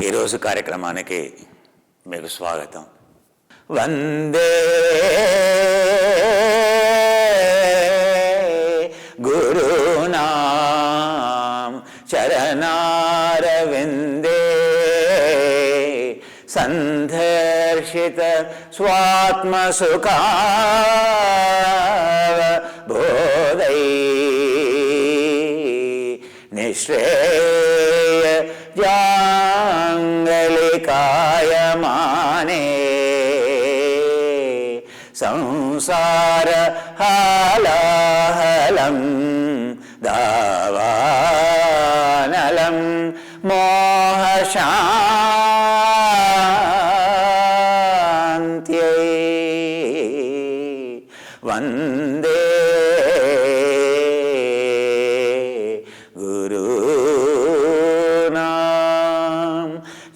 ఈరోజు కార్యక్రమానికి మీకు స్వాగతం. వందే గురునాం చరణారవిందే సందర్శిత స్వాత్మసుఖావబోధై నిశ్రేయ జాంగలికాయమానే సంసార హాలాహలం దావానలం మోహశాంత్యై వందే గురునాం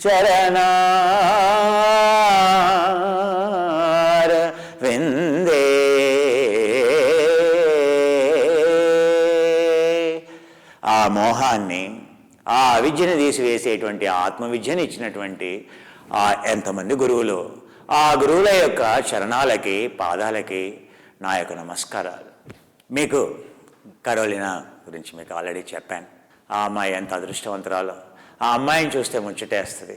చరణారవిందే. ఆ మోహాన్ని, ఆ అవిద్యను తీసివేసేటువంటి ఆత్మవిద్యను ఇచ్చినటువంటి ఎంతమంది గురువులు, ఆ గురువుల యొక్క చరణాలకి, పాదాలకి నా యొక్క నమస్కారాలు. మీకు కరోలినా గురించి మీకు ఆల్రెడీ చెప్పాను. ఆ అమ్మాయి ఎంత అదృష్టవంతురాలో. ఆ అమ్మాయిని చూస్తే ముచ్చటేస్తుంది.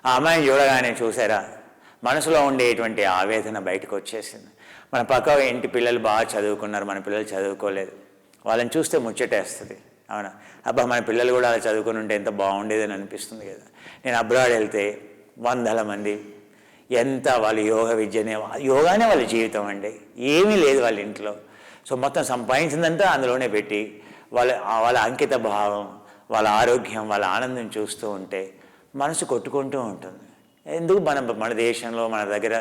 ఆ అమ్మాయిని చూడగానే చూసారా, మనసులో ఉండేటువంటి ఆవేదన బయటకు వచ్చేసింది. మన పక్క ఇంటి పిల్లలు బాగా చదువుకున్నారు, మన పిల్లలు చదువుకోలేదు. వాళ్ళని చూస్తే ముచ్చటేస్తుంది. అవునా? అబ్బా, మన పిల్లలు కూడా అలా చదువుకుని ఉంటే ఎంత బాగుండేదని అనిపిస్తుంది కదా. నేను అబ్రాడ్ వెళ్తే వందల మంది ఎంత వాళ్ళ యోగ విద్యనే, యోగానే వాళ్ళ జీవితం అండి. ఏమీ లేదు వాళ్ళ ఇంట్లో. సో మొత్తం సంపాదించిందంతా అందులోనే పెట్టి వాళ్ళ అంకిత భావం, వాళ్ళ ఆరోగ్యం, వాళ్ళ ఆనందం చూస్తూ ఉంటే మనసు కొట్టుకుంటూ ఉంటుంది. ఎందుకు మన దేశంలో మన దగ్గర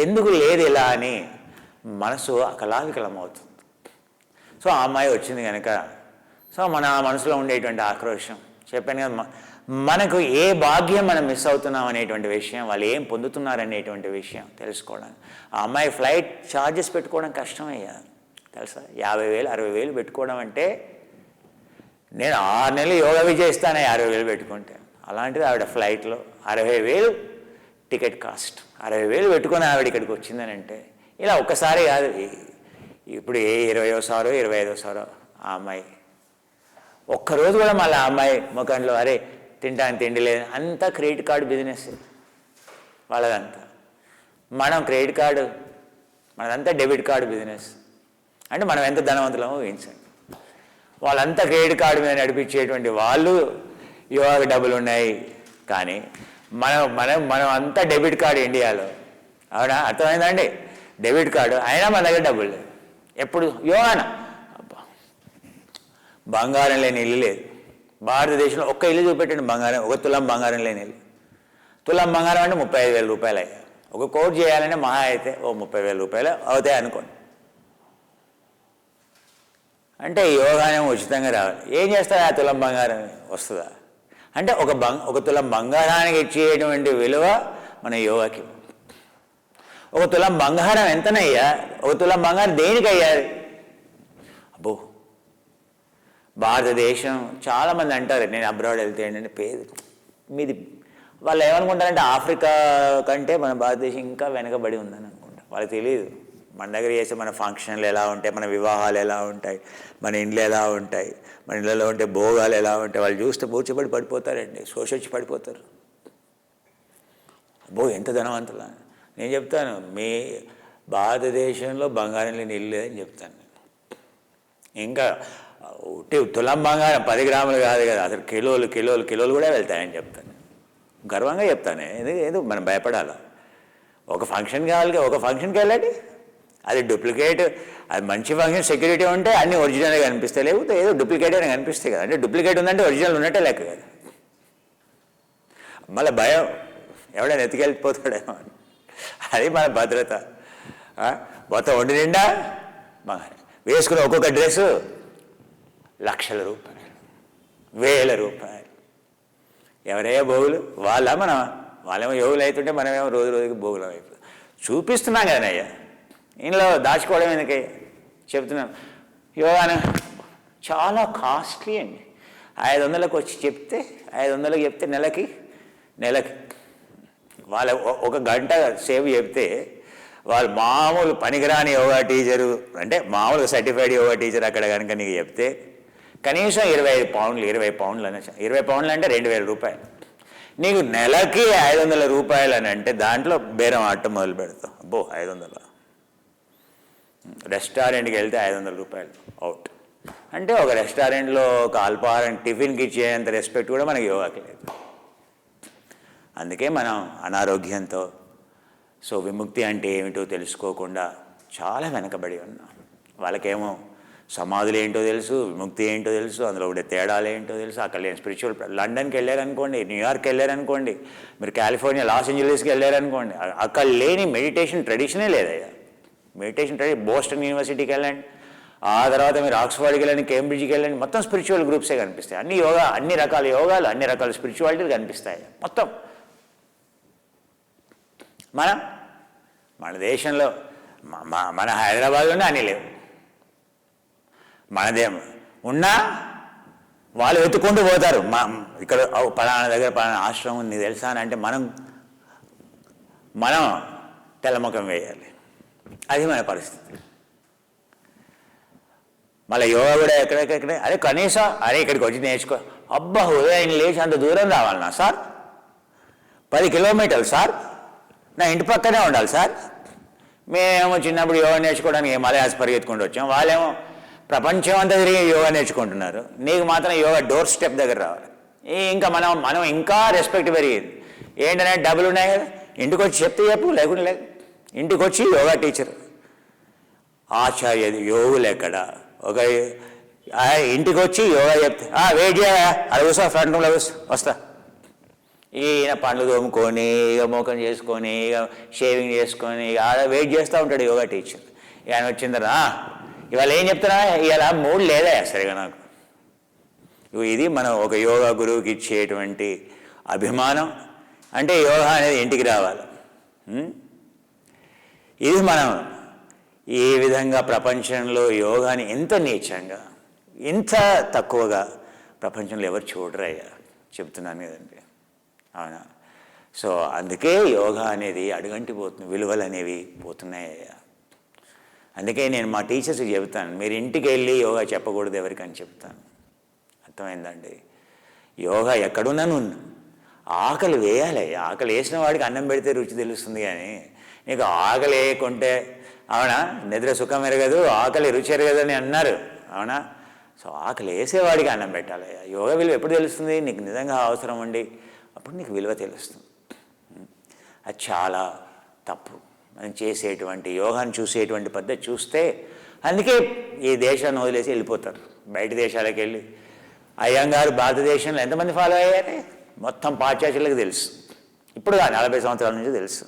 ఎందుకు లేదు ఇలా అని మనసు అకలావికలమవుతుంది. సో ఆ అమ్మాయి వచ్చింది కనుక, సో మన మనసులో ఉండేటువంటి ఆక్రోషం చెప్పాను కదా, మనకు ఏ భాగ్యం మనం మిస్ అవుతున్నాం అనేటువంటి విషయం, వాళ్ళు ఏం పొందుతున్నారనేటువంటి విషయం తెలుసుకోవడానికి. ఆ అమ్మాయి ఫ్లైట్ ఛార్జెస్ పెట్టుకోవడం కష్టమయ్యా తెలుసా. 50,000 60,000 పెట్టుకోవడం అంటే, నేను 6 నెలలు యోగా విద్య ఇస్తాను 60,000 పెట్టుకుంటే. అలాంటిది ఆవిడ ఫ్లైట్లో 60,000 టికెట్ కాస్ట్. 60,000 పెట్టుకొని ఆవిడ ఇక్కడికి వచ్చిందని అంటే, ఇలా ఒక్కసారి కాదు, ఇప్పుడు 20వ 25వ ఆ అమ్మాయి ఒక్కరోజు కూడా మళ్ళీ ఆ అమ్మాయి ముఖంలో అరే తింటాను తిండి లేదు. అంతా క్రెడిట్ కార్డు బిజినెస్ వాళ్ళదంతా. మనం క్రెడిట్ కార్డు, మనదంతా డెబిట్ కార్డు బిజినెస్. అంటే మనం ఎంత ధనవంతులమో ఊహించండి. వాళ్ళంతా క్రెడిట్ కార్డు మీద నడిపించేటువంటి వాళ్ళు యోగాకి డబ్బులు ఉన్నాయి. కానీ మనం అంతా డెబిట్ కార్డు ఇండియాలో. అవునా? అర్థమైందండి? డెబిట్ కార్డు అయినా మన దగ్గర డబ్బులు లేదు. ఎప్పుడు యోగానా? బంగారం లేని ఇల్లు లేదు భారతదేశంలో. ఒక్క ఇల్లు చూపెట్టండి బంగారం, ఒక తులం బంగారం లేని ఇల్లు. తులం బంగారం అంటే 35,000 రూపాయలు అయ్యాయి. ఒక కోట్ చేయాలంటే మహా అయితే 30,000 రూపాయలు అవుతాయి అనుకోండి. అంటే యోగానే ఉచితంగా రావాలి. ఏం చేస్తారు? ఆ తులం బంగారం వస్తుందా? అంటే ఒక తులం బంగారానికి ఇచ్చేటువంటి విలువ మన యోగాకి. ఒక తులం బంగారం ఎంతనయ్యా? ఒక తులం బంగారం దేనికి అయ్యారు? అబ్బో, భారతదేశం చాలామంది అంటారు నేను అబ్రాడ్ వెళ్తే ఏంటంటే మీది వాళ్ళు ఏమనుకుంటారంటే ఆఫ్రికా కంటే మన భారతదేశం ఇంకా వెనకబడి ఉందని అనుకుంటారు. వాళ్ళకి తెలియదు మన దగ్గర చేసే మన ఫంక్షన్లు ఎలా ఉంటాయి, మన వివాహాలు ఎలా ఉంటాయి, మన ఇండ్లు ఎలా ఉంటాయి, మన ఇళ్ళలో ఉంటే భోగాలు ఎలా ఉంటాయి. వాళ్ళు చూస్తే మూర్చబడి పడిపోతారండి, శోషొచ్చి పడిపోతారు. అబ్బో ఎంత ధనవంతులా. నేను చెప్తాను, మీ భారతదేశంలో బంగారం లేని ఇల్లు అని చెప్తాను. ఇంకా తులం బంగారం 10 గ్రాములు కాదు కదా, అసలు కిలోలు కూడా వెళ్తాయని చెప్తాను. గర్వంగా చెప్తాను. ఏదో మనం భయపడాలా? ఒక ఫంక్షన్ కావాలి, ఒక ఫంక్షన్కి వెళ్ళండి, అది డూప్లికేట్, అది మంచి ఫంక్షన్ సెక్యూరిటీ ఉంటే అన్నీ ఒరిజినల్గా కనిపిస్తాయి, లేకపోతే ఏదో డూప్లికేట్ అని కనిపిస్తాయి కదా. అంటే డూప్లికేట్ ఉందంటే ఒరిజినల్ ఉన్నట్టే లెక్క కదా. మళ్ళీ భయం, ఎవడైనా ఎత్తుకెళ్ళిపోతాడేమో అని. అది మన భద్రత. మొత్తం ఒంటి నిండా వేసుకున్న ఒక్కొక్క డ్రెస్సు లక్షల రూపాయలు, 1000 రూపాయలు. ఎవరయ్యా భోగులు? వాళ్ళేమో యోగులు అవుతుంటే మనమేమో రోజు రోజుకి భోగులం అయిపోతుంది. చూపిస్తున్నాం కదనయ్యా, ఇంట్లో దాచుకోవడం ఎందుకయ్యా చెప్తున్నాం. యోగాను చాలా కాస్ట్లీ అండి. 500లకు వచ్చి చెప్తే 500కి చెప్తే నెలకి నెలకి వాళ్ళ ఒక గంట సేపు చెప్తే వాళ్ళు మామూలు పనికిరాని యోగా టీచరు, అంటే మామూలు సర్టిఫైడ్ యోగా టీచర్ అక్కడ కనుక నీకు చెప్తే కనీసం 25 పౌండ్లు 20 పౌండ్లు అనే 20 పౌండ్లు అంటే 2000 రూపాయలు. నీకు నెలకి 500 రూపాయలు అని అంటే దాంట్లో బేరం ఆట మొదలు పెడతాం. అబ్బో 500, రెస్టారెంట్కి వెళ్తే 500 రూపాయలు అవుట్ అంటే ఒక రెస్టారెంట్లో ఒక అల్పాహారం టిఫిన్కి ఇచ్చేంత రెస్పెక్ట్ కూడా మనకి యోగాకి లేదు. అందుకే మనం అనారోగ్యంతో విముక్తి అంటే ఏమిటో తెలుసుకోకుండా చాలా వెనకబడి ఉన్నాం. వాళ్ళకేమో సమాధులు ఏంటో తెలుసు, విముక్తి ఏంటో తెలుసు, అందులో ఉండే తేడాలు ఏంటో తెలుసు. అక్కడ లేని స్పిరిచువల్, లండన్కి వెళ్ళారనుకోండి, న్యూయార్క్ వెళ్ళారనుకోండి, మీరు కాలిఫోర్నియా లాస్ ఏంజలీస్కి వెళ్ళారనుకోండి, అక్కడ లేని మెడిటేషన్ ట్రెడిషనే లేదయ్యా. మెడిటేషన్ ట్రెడిషన్ బోస్టన్ యూనివర్సిటీకి వెళ్ళండి, ఆ తర్వాత మీరు ఆక్స్ఫర్డ్కి వెళ్ళండి, కేంబ్రిడ్జ్కి వెళ్ళండి, మొత్తం స్పిరిచువల్ గ్రూప్సే కనిపిస్తాయి. అన్ని యోగా, అన్ని రకాల యోగాలు, అన్ని రకాల స్పిరిచువాలిటీలు కనిపిస్తాయి మొత్తం. మన దేశంలో మన హైదరాబాద్లోనే అన్నీ లేవు. మనదేం ఉన్నా వాళ్ళు వెతుక్కుంటూ పోతారు. ఇక్కడ పలానా దగ్గర పలానా ఆశ్రమం ఉంది తెలుసా అని అంటే మనం తెల్లముఖం వేయాలి. అది మన పరిస్థితి. మళ్ళీ యోగా కూడా ఎక్కడెక్కడే అరే కనీసం ఇక్కడికి వచ్చి నేర్చుకో. అబ్బా ఉదయం లేచి అంత దూరం రావాలన్నా సార్, 10 కిలోమీటర్లు సార్, నా ఇంటి పక్కనే ఉండాలి సార్. మేమేమో చిన్నప్పుడు యోగా నేర్చుకోవడానికి మలయాస్ పరిగెత్తుకుంటూ వచ్చాం, వాళ్ళేమో ప్రపంచం అంతా తిరిగి యోగా నేర్చుకుంటున్నారు. నీకు మాత్రం యోగా డోర్ స్టెప్ దగ్గర రావాలి. ఇంకా మనం ఇంకా రెస్పెక్ట్ పెరిగింది. ఏంటనే డబ్బులు ఉన్నాయి కదా, ఇంటికి వచ్చి చెప్తే చెప్పు, లేకుండా లేదు. ఇంటికి వచ్చి యోగా టీచర్ ఆచార్య యోగులు ఎక్కడ, ఒక ఇంటికి వచ్చి యోగా చెప్తే వెయిట్ చేయా, అది వస్తా ఫ్రంట్ రూమ్లో వస్తా. ఈయన పండ్లు తోముకొని ఇక మోకం చేసుకొని ఇక షేవింగ్ చేసుకొని ఆడ వెయిట్ చేస్తూ ఉంటాడు యోగా టీచర్. ఆయన వచ్చిందరా ఇవాళ ఏం చెప్తారా, ఇవాళ మూడు లేదా సరిగా నాకు. ఇది మనం ఒక యోగా గురువుకి ఇచ్చేటువంటి అభిమానం. అంటే యోగా అనేది ఇంటికి రావాలి. ఇది మనం ఈ విధంగా ప్రపంచంలో యోగాని ఎంత నీచంగా, ఇంత తక్కువగా ప్రపంచంలో ఎవరు చూడరయ్యా, చెప్తున్నాను కదండి. అవునా? అందుకే యోగా అనేది అడుగంటి పోతుంది, విలువలు అనేవి పోతున్నాయ్యా. అందుకే నేను మా టీచర్స్కి చెబుతాను, మీరు ఇంటికి వెళ్ళి యోగా చెప్పకూడదు ఎవరికని చెప్తాను. అర్థమైందండి? యోగా ఎక్కడున్నాను ఆకలి వేయాలి. ఆకలి వేసిన వాడికి అన్నం పెడితే రుచి తెలుస్తుంది. కానీ నీకు ఆకలి వేయకుంటే అవునా, నిద్ర సుఖం ఎరగదు, ఆకలి రుచి ఎరగదని అన్నారు. అవునా? ఆకలి వేసేవాడికి అన్నం పెట్టాలి. యోగా విలువ ఎప్పుడు తెలుస్తుంది? నీకు నిజంగా అవసరం ఉండి అప్పుడు నీకు విలువ తెలుస్తుంది. అది చాలా తప్పు. మనం చేసేటువంటి యోగాన్ని చూసేటువంటి పద్ధతి చూస్తే అందుకే ఈ దేశాన్ని వదిలేసి వెళ్ళిపోతారు. బయట దేశాలకు వెళ్ళి అయ్యంగారు భారతదేశంలో ఎంతమంది ఫాలో అయ్యారే మొత్తం పాశ్చాత్యులకు తెలుసు. ఇప్పుడు 40 సంవత్సరాల నుంచి తెలుసు.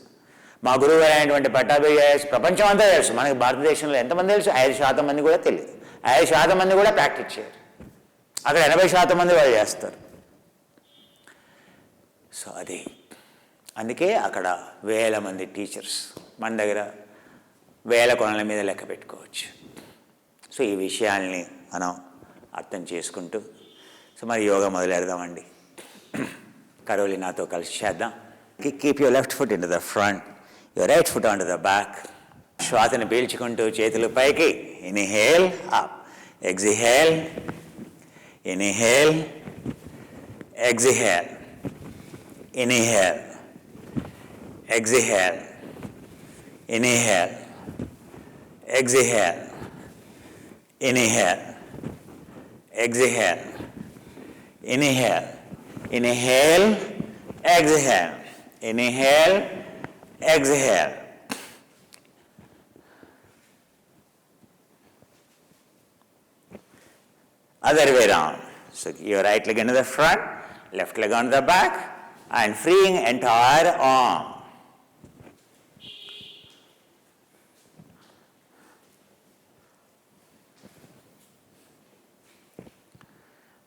మా గురువు గారు అయినటువంటి పట్టాభి ప్రపంచం అంతా తెలుసు. మనకి భారతదేశంలో ఎంతమంది తెలుసు? 5% మంది కూడా తెలియదు. 5% మంది కూడా ప్రాక్టీస్ చేయరు. అక్కడ 80% మంది వాళ్ళు చేస్తారు. అది అందుకే అక్కడ వేల మంది టీచర్స్, మన దగ్గర వేల కొనల మీద లెక్క పెట్టుకోవచ్చు. ఈ విషయాల్ని మనం అర్థం చేసుకుంటూ మరి యోగా మొదలెడదామండి. కరోలి నాతో కలిసి చేద్దాం. Keep your left foot in to the front, your right foot on to the back. శ్వాసను పీల్చుకుంటూ చేతులు పైకి. Inhale up, exhale, inhale, exhale, inhale, exhale, inhale, exhale, inhale, exhale, inhale, inhale, exhale, inhale, exhale. Other way around. So your right leg into the front, left leg on the back, and freeing entire arm.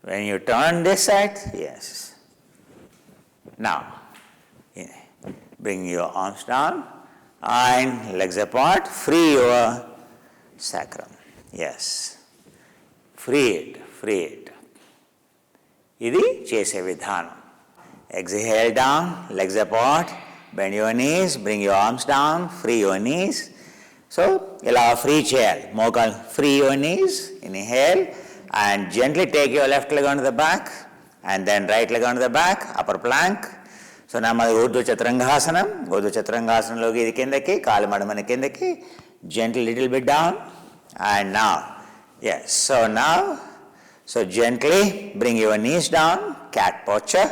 When you turn this side, yes. Now, bring your arms down and legs apart, free your sacrum. Yes. Free it, free it. ఇది చేసే విధానం. exhale down, legs apart, bend your knees, bring your arms down, free your knees. So, ఇలా free చేయాలి. మోకాలు free your knees, inhale and gently take your left leg onto the back and then right leg onto the back, upper plank. So నెమ్మది ఊర్ధ్వ చతురంగాసనం. ఊర్ధ్వ చతురంగాసనంలోకి ఇది కిందకి, కాలు మడమని కిందకి, gently little bit down and now. Yes, so gently bring your knees down, cat posture,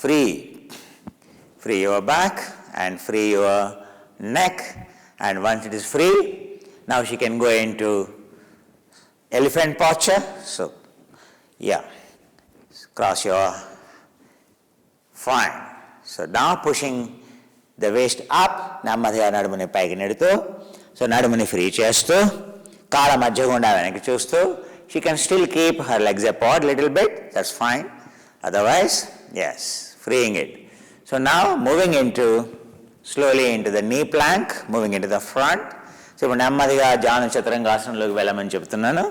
free your back and free your neck. And once it is free, now she can go into elephant posture. So, yeah, cross your, fine. So now pushing the waist up, నెమ్మదిగా నడుముని పైకి నెడుతూ, so నడుముని free చేస్తూ, కాళ్ళ మధ్య గుండా వెనక్కి చూస్తూ, she can still keep her legs apart little bit, that's fine. Otherwise, yes, freeing it. So now moving slowly into the knee plank, moving into the front. So ఇప్పుడు నెమ్మదిగా జాను చతురంగాసనంలోకి వెళ్ళమని చెప్తున్నాను.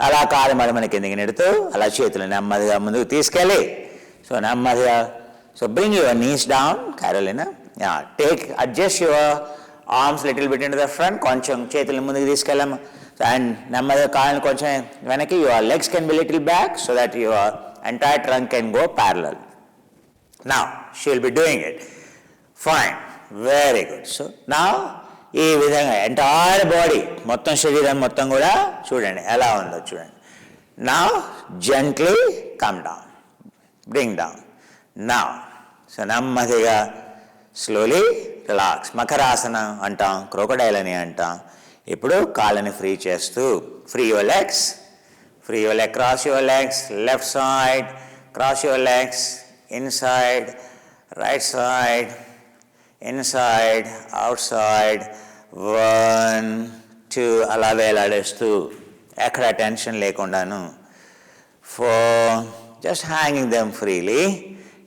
అలా కాలు మడమని కిందకి నెడుతూ, అలా చేతులు నెమ్మదిగా ముందుకు తీసుకెళ్ళి, సో నెమ్మదిగా, so bring your knees down, Carolina. Adjust your arms little bit into the front, కొంచెం చేతులను ముందుకు తీసుకెళ్ళాము. అండ్ నెమ్మదిగా కాళ్ళని కొంచెం వెనక్కి, your legs can be little back so that your entire trunk can go parallel. Now she will be doing it. Fine, very good. So now ఈ విధంగా ఎంటైర్ బాడీ, మొత్తం శరీరం మొత్తం కూడా చూడండి ఎలా ఉందో చూడండి. Now gently come down, bring down. Now so నెమ్మదిగా స్లోలీ రిలాక్స్. మకరాసన అంటాం, క్రోకడైల్ అని అంటాం. ఇప్పుడు కాళ్ళని ఫ్రీ చేస్తూ, free your legs, free your leg, cross your legs, left side, cross your legs, inside, right side, inside, out side, 1 2 అలా వేలాడేస్తూ, ఎక్కడ tension లేకుండాను. 4 just hanging them freely,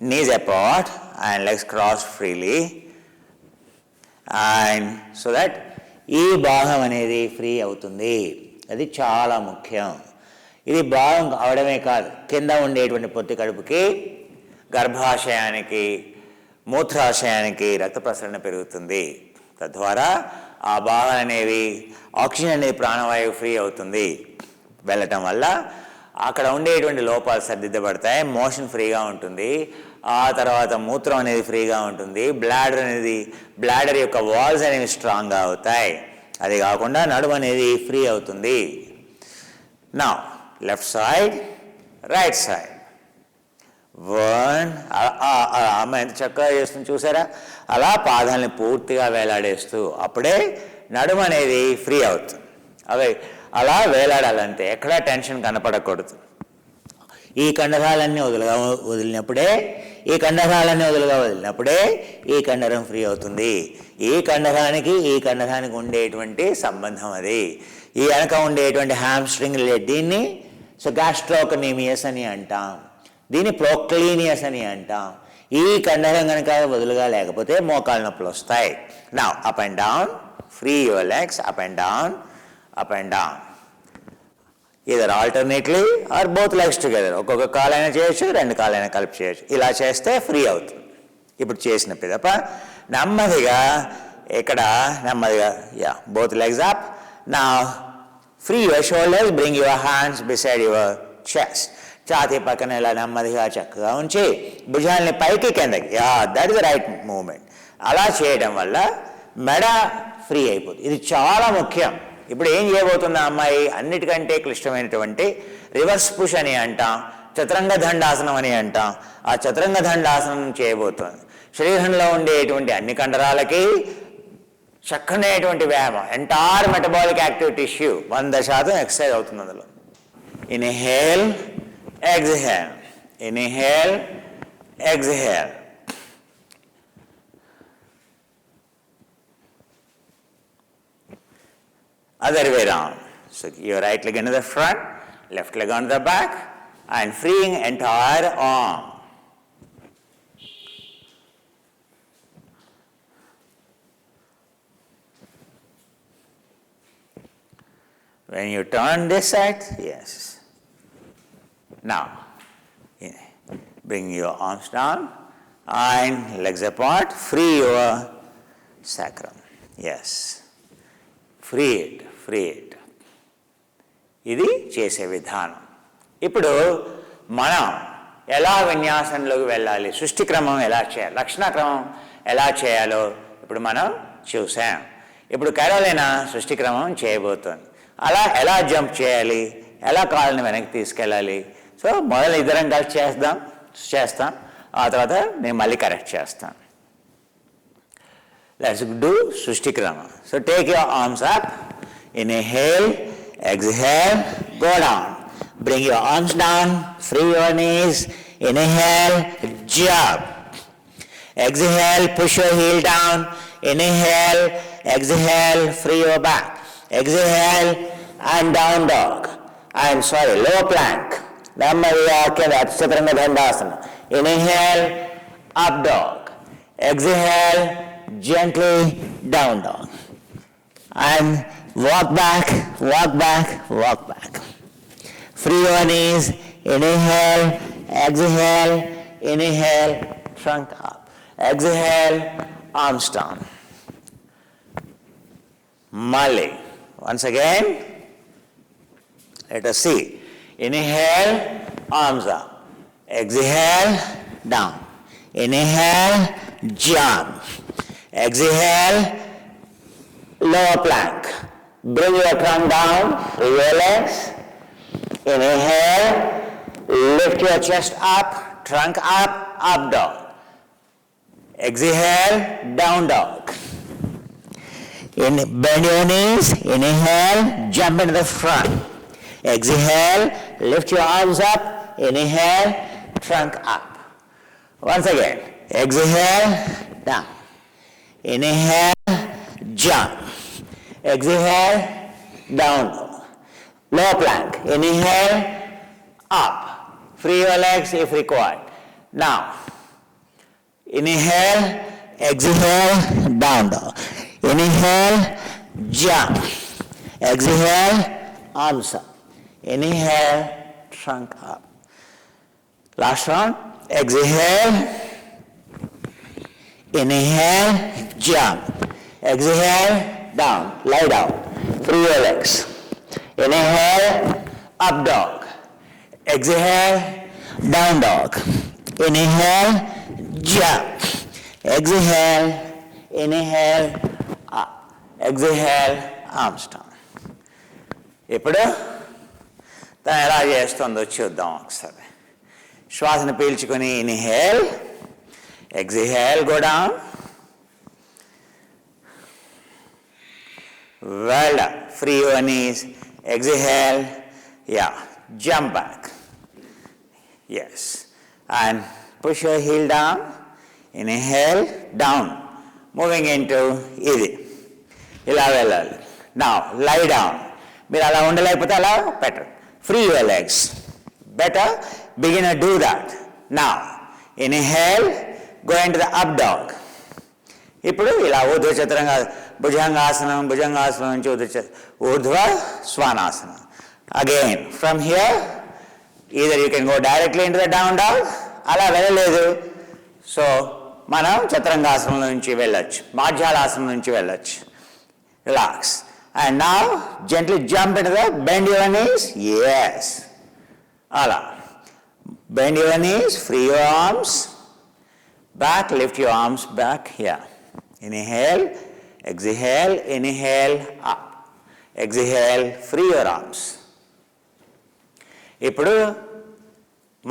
knees apart and legs crossed freely, and so that ఈ భాగం అనేది free అవుతుంది. అది చాలా ముఖ్యం. ఇది భాగం అవడమే కాదు, కింద ఉండేటువంటి పొత్తి కడుపుకి, గర్భాశయానికి, మూత్రాశయానికి రక్త ప్రసరణ పెరుగుతుంది. తద్వారా ఆ భాగాలు అనేవి, ఆక్సిజన్ అనేది ప్రాణవాయువు ఫ్రీ అవుతుంది. వెళ్ళటం వల్ల అక్కడ ఉండేటువంటి లోపాలు సర్దిద్దబడతాయి, మోషన్ ఫ్రీగా ఉంటుంది. ఆ తర్వాత మూత్రం అనేది ఫ్రీగా ఉంటుంది, బ్లాడర్ యొక్క వాల్స్ అనేవి స్ట్రాంగ్గా అవుతాయి. అది కాకుండా నడుము అనేది ఫ్రీ అవుతుంది. Now left side, right side, 1 అమ్మ ఎంత చక్కగా చేస్తుంది చూసారా. అలా పాదాలని పూర్తిగా వేలాడేస్తూ, అప్పుడే నడుము అనేది ఫ్రీ అవుతుంది. అవి అలా వేలాడాలంటే ఎక్కడా టెన్షన్ కనపడకూడదు. ఈ కండరాలన్నీ వదిలినప్పుడే ఈ కండరం ఫ్రీ అవుతుంది. ఈ కండరానికి ఉండేటువంటి సంబంధం అది. ఈ వెనక ఉండేటువంటి హ్యామ్స్ట్రింగ్, దీన్ని సో గ్యాస్ట్రోకనీమియస్ అని అంటాం, దీన్ని ప్రోక్లీనియస్ అని అంటాం. ఈ కండరం కనుక వదులుగా లేకపోతే మోకాళ్ళ నొప్పులు వస్తాయి. Now up and down, free your legs, up and down, up and down, either alternately or both legs together. ఒక్కొక్క కాలైనా చేయొచ్చు, 2 కాలైనా కలిపి చేయొచ్చు. ఇలా చేస్తే ఫ్రీ అవుతుంది. ఇప్పుడు చేసిన పిదప నెమ్మదిగా ఇక్కడ నెమ్మదిగా, both legs up. Now free your shoulders, bring your hands beside your chest. ఛాతీ పక్కన ఇలా నెమ్మదిగా చక్కగా ఉంచి భుజాలని పైకి కిందకి, that is the right movement. అలా చేయడం వల్ల మెడ ఫ్రీ అయిపోతుంది. ఇది చాలా ముఖ్యం. ఇప్పుడు ఏం చేయబోతున్న అమ్మాయి, అన్నిటికంటే క్లిష్టమైనటువంటి రివర్స్ పుష్ అని అంటాం, చతురంగ దండాసనం అని అంటాం. ఆ చతురంగ దండాసనం చేయబోతుంది. శరీరంలో ఉండేటువంటి అన్ని కండరాలకి చక్కనేటువంటి వ్యాయామం, entire metabolic active tissue 100% exercise అవుతుంది అందులో. Inhale, exhale, inhale, exhale. Other way around. So your right leg into the front, left leg on the back, and freeing entire arm. When you turn this side, yes. Now, bring your arms down, and legs apart. Free your sacrum. Yes. Free it. ఇది చేసే విధానం. ఇప్పుడు మనం ఎలా విన్యాసంలోకి వెళ్ళాలి, సృష్టి క్రమం ఎలా చేయాలి, లక్షణ క్రమం ఎలా చేయాలో ఇప్పుడు మనం చూసాం. ఇప్పుడు కెరోలినా సృష్టి క్రమం చేయబోతోంది. అలా ఎలా జంప్ చేయాలి, ఎలా కాళ్ళని వెనక్కి తీసుకెళ్ళాలి. సో మొదలు ఇద్దరం కలిసి చేస్తాం. ఆ తర్వాత నేను మళ్ళీ కరెక్ట్ చేస్తాను. లెట్స్ డూ సృష్టి క్రమం. So take your arms up. Inhale, exhale, go down. Bring your arms down, free your knees. Inhale, jump. Exhale, push your heel down. Inhale, exhale, free your back. Exhale, and down dog. Low plank. Inhale, up dog. Exhale, gently down dog. And walk back. Free your knees. Inhale, exhale, inhale, trunk up. Exhale, arms down. Mali. Once again, let us see. Inhale, arms up. Exhale, down. Inhale, jump. Exhale, lower plank. Bring your trunk down, your legs. Inhale, lift your chest up, trunk up, up dog. Exhale, down dog. Bend your knees, inhale, jump into the front. Exhale, lift your arms up, inhale, trunk up. Once again, exhale, down. Inhale, jump. Exhale, down. Low plank. Inhale, up. Free your legs if required. Now, inhale, exhale, down dog. Inhale, jump. Exhale, arms up. Inhale, trunk up. Last round. Exhale. Inhale, jump. Exhale, down. Lie down. Free your legs. Inhale, up dog. Exhale, down dog. Inhale, jump. Exhale, inhale, up. Exhale, arms down. ఇప్పుడు తను ఎలా చేస్తుందో చూద్దాం ఒకసారి. శ్వాసను పీల్చుకొని inhale, exhale, go down. Well done. Free your knees. Exhale. Yeah. Jump back. Yes. And push your heel down. Inhale. Down. Moving into ఇది. ఇలా వెళ్ళాలి. Now, lie down. మీరు అలా ఉండలేకపోతే అలా better. Free your legs. Better. Beginner do that. Now, inhale. Go into the up dog. ఇప్పుడు ఇలా ఊర్ధ్వ చతురంగా భుజంగాసనం నుంచి ఊర్ధ్వ స్వానాసనం. Again from here either you can go directly in to the down dog. అలా వెళ్ళలేదు. సో మనం చతురంగాసనం నుంచి వెళ్ళొచ్చు, మాధ్యాలాసనం నుంచి వెళ్ళొచ్చు. Relax. And now gently jump in to the bend your knees. Yes. అలా bend your knees, free your arms back, lift your arms back. Here. Inhale, exhale, inhale, up. Exhale, free your arms. ఇప్పుడు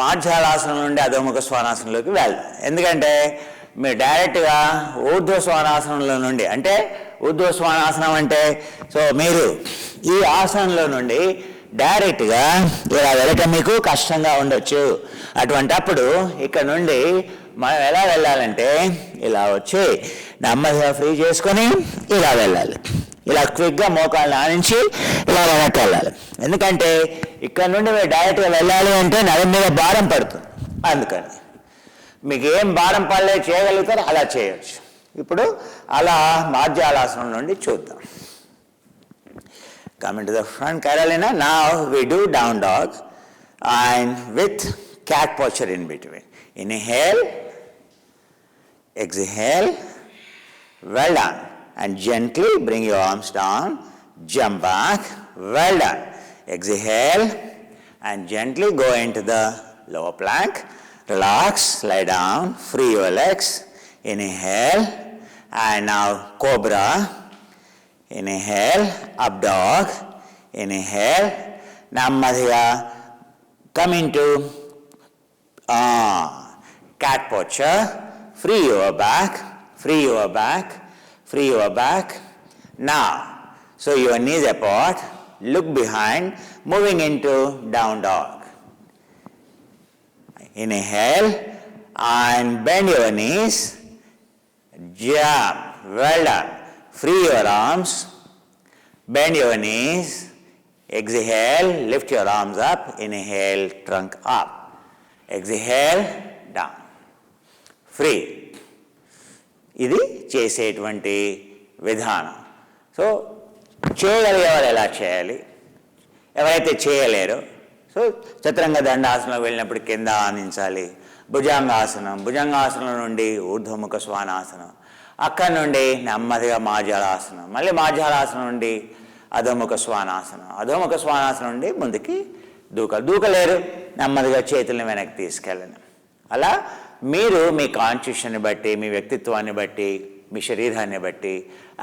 మాధ్యాలాసనం నుండి అధోముఖ స్వానాసనంలోకి వెళ్దాం. ఎందుకంటే మీరు డైరెక్ట్గా ఊర్ధ్వ స్వానాసనంలో నుండి, అంటే ఊర్ధ్వ స్వానాసనం అంటే సో మీరు ఈ ఆసనంలో నుండి డైరెక్ట్గా ఇలా వెళ్ళటం మీకు కష్టంగా ఉండొచ్చు. అటువంటప్పుడు ఇక్కడ నుండి మనం ఎలా వెళ్ళాలంటే ఇలా వచ్చి నెమ్మదిగా ఫ్రీ చేసుకొని ఇలా వెళ్ళాలి. ఇలా క్విక్గా మోకాళ్ళని ఆనించి ఇలా వెనక్కి వెళ్ళాలి. ఎందుకంటే ఇక్కడ నుండి మీరు డైరెక్ట్గా వెళ్ళాలి అంటే నడుము మీద భారం పడుతుంది. అందుకని మీకు ఏం భారం పడలే చేయగలుగుతారో అలా చేయొచ్చు. ఇప్పుడు అలా మాధ్యాలాసనం నుండి చూద్దాం. Come into the front, Carolina. Now we do down dog and with cat posture in between. Inhale, exhale, well done. And gently bring your arms down, jump back, well done. Exhale, and gently go into the lower plank. Relax, lie down, free your legs. Inhale, and now cobra. Inhale, up dog. Inhale, నెమ్మదిగా come into cat posture. Free your back, free your back, free your back. Now, so your knees apart, look behind, moving into down dog. Inhale and bend your knees, jump, well done. Free your arms, bend your knees, exhale, lift your arms up, inhale, trunk up. Exhale, down. Free. ఇది చేసేటువంటి విధానం. So చేయగలిగే వాళ్ళు ఎలా చేయాలి, ఎవరైతే చేయలేరో so చతురంగ దండాసనం వెళ్ళినప్పుడు కింద ఆనించాలి. భుజంగాసనం నుండి ఊర్ధ్వముఖ స్వానాసనం, అక్కడి నుండి నెమ్మదిగా మార్జాలాసనం, మళ్ళీ మార్జాలాసనం నుండి అధోముఖ స్వానాసనం నుండి ముందుకి దూకలేరు, నెమ్మదిగా చేతులను వెనక్కి తీసుకెళ్ళండి. అలా మీరు మీ కాన్స్టిట్యూషన్ని బట్టి, మీ వ్యక్తిత్వాన్ని బట్టి, మీ శరీరాన్ని బట్టి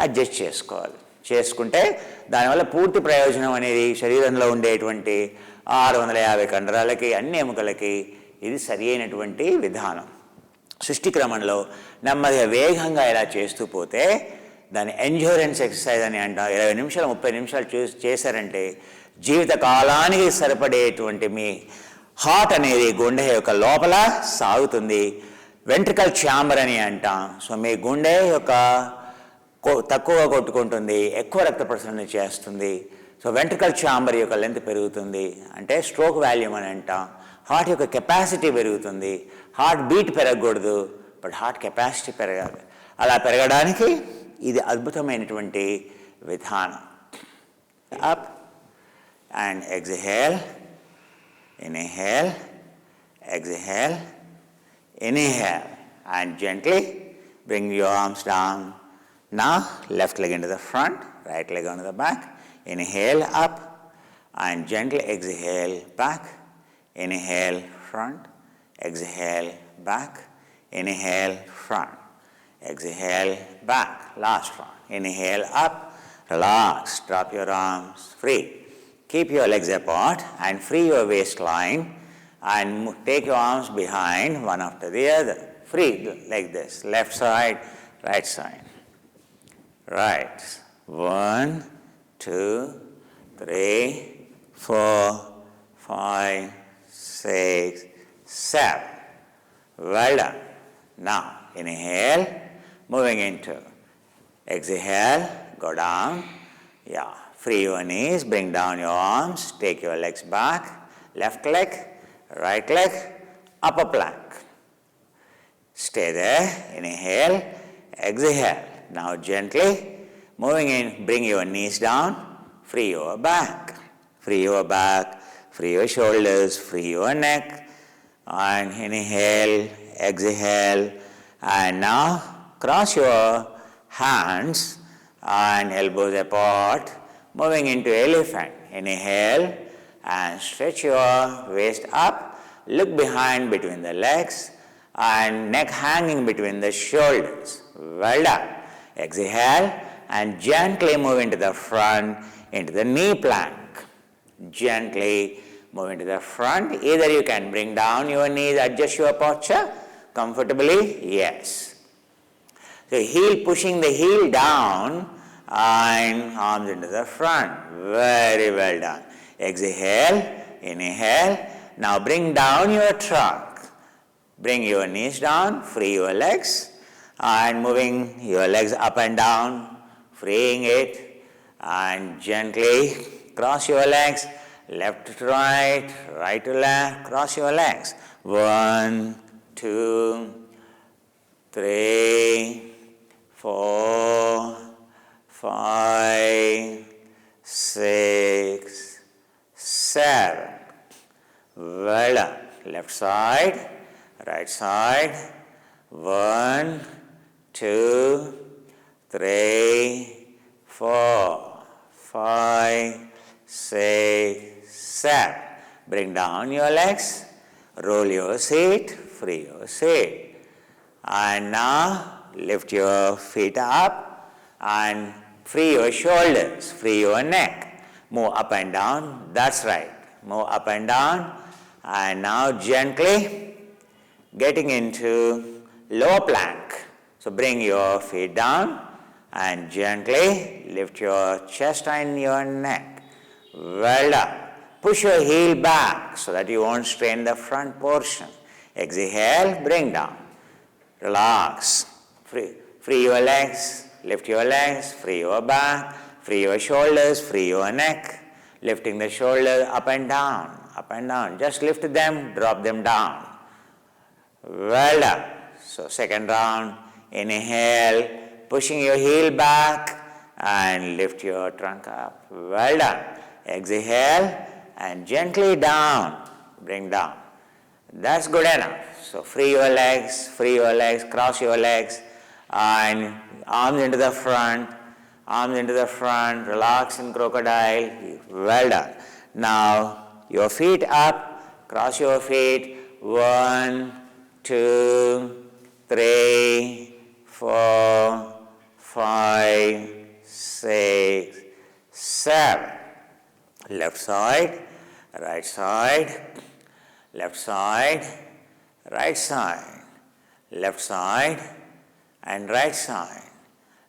అడ్జస్ట్ చేసుకోవాలి. చేసుకుంటే దానివల్ల పూర్తి ప్రయోజనం అనేది శరీరంలో ఉండేటువంటి 650 కండరాలకి, అన్ని ఎముకలకి ఇది సరి అయినటువంటి విధానం. సృష్టి క్రమంలో నెమ్మదిగా వేగంగా ఇలా చేస్తూ పోతే దాన్ని ఎండ్యూరెన్స్ ఎక్సర్సైజ్ అని అంటాం. 20 నిమిషాలు 30 నిమిషాలు చేశారంటే జీవిత కాలానికి సరిపడేటువంటి మీ హార్ట్ అనేది గుండె యొక్క లోపల సాగుతుంది. వెంట్రికల్ ఛాంబర్ అని అంటాం. సో మీ గుండె యొక్క తక్కువగా కొట్టుకుంటుంది, ఎక్కువ రక్త ప్రసరణ చేస్తుంది. సో వెంట్రికల్ ఛాంబర్ యొక్క లెంత్ పెరుగుతుంది, అంటే స్ట్రోక్ వాల్యూమ్ అని అంటాం. హార్ట్ యొక్క కెపాసిటీ పెరుగుతుంది. హార్ట్ బీట్ పెరగకూడదు, బట్ హార్ట్ కెపాసిటీ పెరగాలి. అలా పెరగడానికి ఇది అద్భుతమైనటువంటి విధానం. Up and exhale, inhale, exhale, inhale, and gently bring your arms down. Now left leg into the front, right leg onto the back. Inhale up and gently exhale back. Inhale front, exhale back. Inhale front, exhale back. Last one. Inhale up, relax, drop your arms, free. Keep your legs apart and free your waistline and take your arms behind one after the other. Free like this. Left side, right side. Right. 1, 2, 3, 4, 5, 6, 7. Well done. Now inhale, moving into exhale, go down. Yeah. Free your knees, bring down your arms, take your legs back, left leg, right leg, upper plank. Stay there, inhale, exhale. Now gently, moving in, bring your knees down, free your back, free your shoulders, free your neck, and inhale, exhale, and now cross your hands and elbows apart, moving into elephant. Inhale and stretch your waist up, look behind between the legs and neck hanging between the shoulders. Well done. Exhale and gently move into the front, into the knee plank. Gently move into the front. Either you can bring down your knees, adjust your posture comfortably. Yes. So heel, pushing the heel down and arms into the front. Very well done. Exhale, inhale. Now bring down your trunk. Bring your knees down, free your legs, and moving your legs up and down, freeing it, and gently cross your legs, left to right, right to left, cross your legs. 1, 2, 3, 4, 5, 6, 7. Well done. Left side, right side. 1, 2, 3, 4, 5, 6, 7. Bring down your legs, roll your seat, free your seat. And now lift your feet up and free your shoulders, free your neck. Move up and down, that's right. Move up and down. And now gently getting into low plank. So bring your feet down and gently lift your chest and your neck. Well done. Push your heel back so that you won't strain the front portion. Exhale, bring down. Relax. Free your legs, lift your legs, free your back, free your shoulders, free your neck. Lifting the shoulders up and down, up and down. Just lift them, drop them down. Well done. So second round, inhale, pushing your heel back and lift your trunk up. Well done. Exhale and gently down, bring down. That's good enough. So free your legs, cross your legs and arms into the front, relax in crocodile. Well done. Now your feet up, cross your feet. 1, 2, 3, 4, 5, 6, 7. Left side, right side, left side, right side, left side and right side,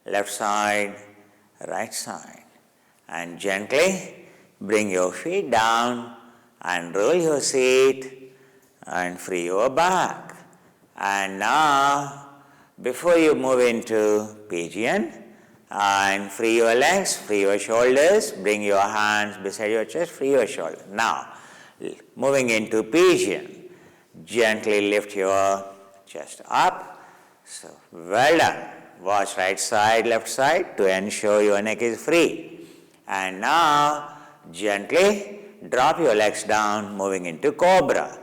left side, right side. And gently bring your feet down and roll your seat and free your back. And now, before you move into pigeon, and free your legs, free your shoulders, bring your hands beside your chest, free your shoulder. Now, moving into pigeon, gently lift your chest up. So, well done. Watch right side, left side to ensure your neck is free. And now, gently drop your legs down, moving into cobra.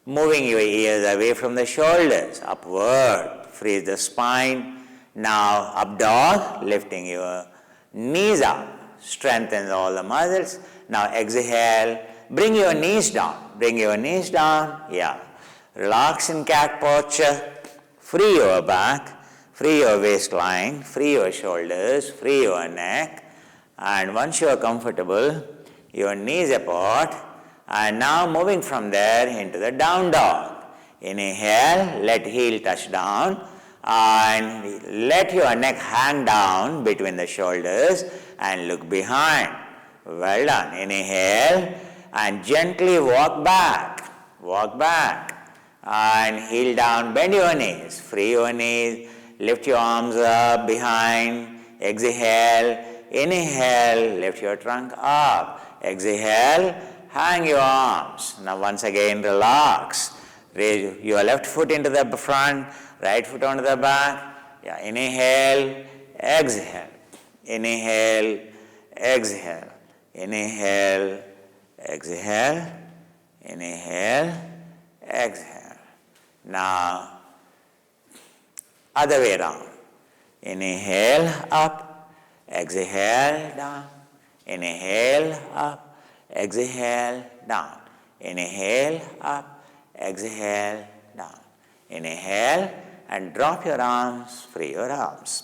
Moving your ears away from the shoulders, upward, freeze the spine. Now, up dog, lifting your knees up, strengthens all the muscles. Now, exhale, bring your knees down, yeah. Relax in cat posture, free your back, free your waistline, free your shoulders, free your neck. And once you are comfortable, your knees apart. And now moving from there into the down dog. Inhale, let heel touch down. And let your neck hang down between the shoulders and look behind. Well done. Inhale and gently walk back. And heel down, bend your knees, free your knees, lift your arms up behind. Exhale, inhale, lift your trunk up. Exhale, hang your arms. Now once again relax. Raise your left foot into the front, right foot onto the back. Yeah, inhale, exhale. Inhale, exhale. Inhale, exhale. Inhale, exhale. Now, other way around. Inhale up, exhale down. Inhale up, exhale down. Inhale up, exhale down. Inhale and drop your arms, free your arms.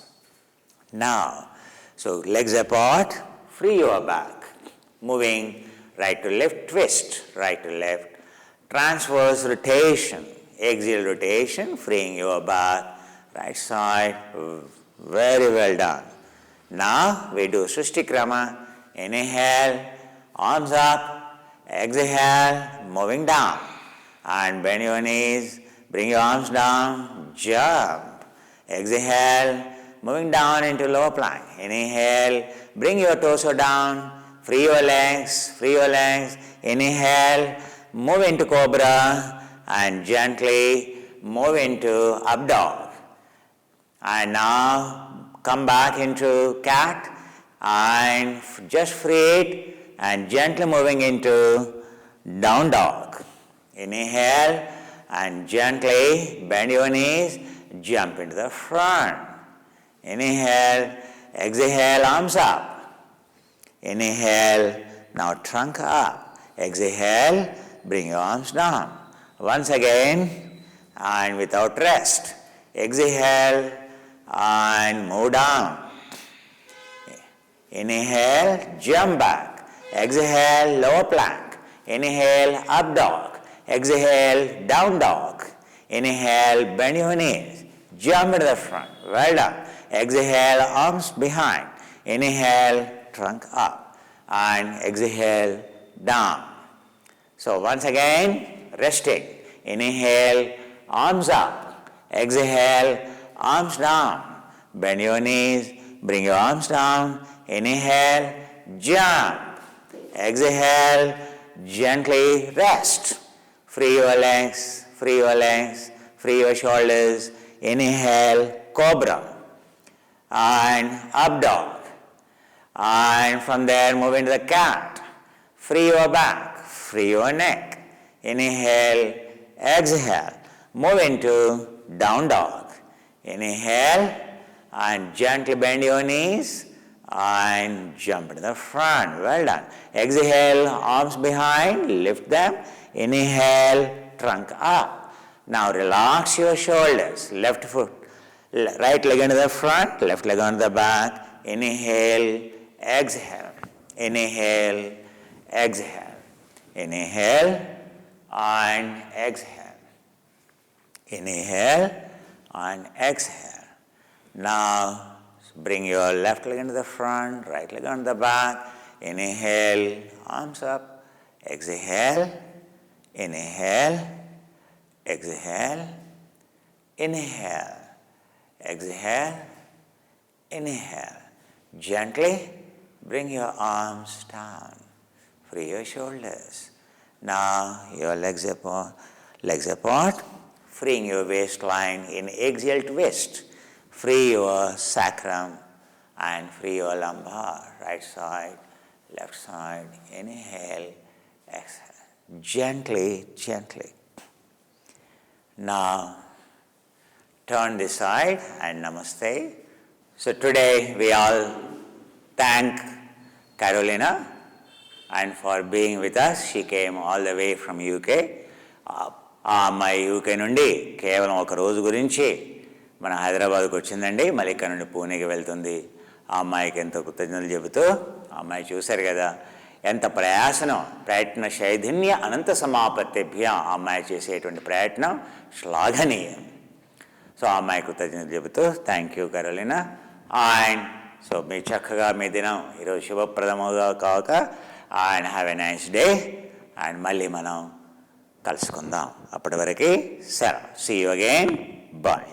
Now, so legs apart, free your back. Moving right to left, twist, right to left. Transverse rotation, axial rotation, freeing your back. Right side, very well done. Now we do Srishtikrama. Inhale, arms up, exhale, moving down. And bend your knees, bring your arms down, jump. Exhale, moving down into low plank. Inhale, bring your torso down, free your legs. Inhale, move into cobra and gently move into up dog. And now come back into cat and just free it and gently moving into down dog. Inhale and gently bend your knees, jump into the front. Inhale, exhale, arms up. Inhale, now trunk up. Exhale, bring your arms down. Once again, and without rest. Exhale, and move down. Inhale, jump back. Exhale, lower plank. Inhale, up dog. Exhale, down dog. Inhale, bend your knees. Jump into the front. Well done. Exhale, arms behind. Inhale, trunk up. And exhale, down. So once again, resting. Inhale, arms up. Exhale, arms down. Bend your knees. Bring your arms down. Inhale, jump. Exhale, gently rest. Free your legs, free your legs, free your shoulders. Inhale, cobra. And up dog. And from there, move into the cat. Free your back, free your neck. Inhale, exhale. Move into down dog. Inhale, and gently bend your knees. And jump to the front. Well done. Exhale, arms behind, lift them. Inhale, trunk up. Now relax your shoulders. Left foot, right leg into the front, left leg on the back. Inhale, exhale. Inhale, exhale. Inhale, and exhale. Inhale, and exhale. Now, bring your left leg into the front, right leg on the back. Inhale, arms up. Exhale, inhale, exhale, inhale, exhale, inhale. Gently bring your arms down. Free your shoulders. Now your legs apart, freeing your waistline in exhale twist. Free your sacrum and free your lumbar. Right side, left side. Inhale, exhale. Gently, gently. Now turn this side and namaste. So today we all thank Carolina and for being with us. She came all the way from UK. ఆ అమ్మాయి UK నుండి కేవలం ఒక రోజు గురించి మన హైదరాబాద్కు వచ్చిందండి. మళ్ళీ ఇక్కడ నుండి పూణేకి వెళ్తుంది. ఆ అమ్మాయికి ఎంతో కృతజ్ఞతలు చెబుతూ, ఆ అమ్మాయి చూశారు కదా ఎంత ప్రయత్న శైధిన్య అనంత సమాపత్తిభ్య ఆ అమ్మాయి చేసేటువంటి ప్రయత్నం శ్లాఘనీయం. సో ఆ అమ్మాయి కృతజ్ఞతలు చెబుతూ thank you Carolina. And so మీ చక్కగా మీ దినం ఈరోజు శుభప్రదముగా కాక and have a nice day. And మళ్ళీ మనం కలుసుకుందాం. అప్పటి వరకు సెలవు. See you again. బాయ్.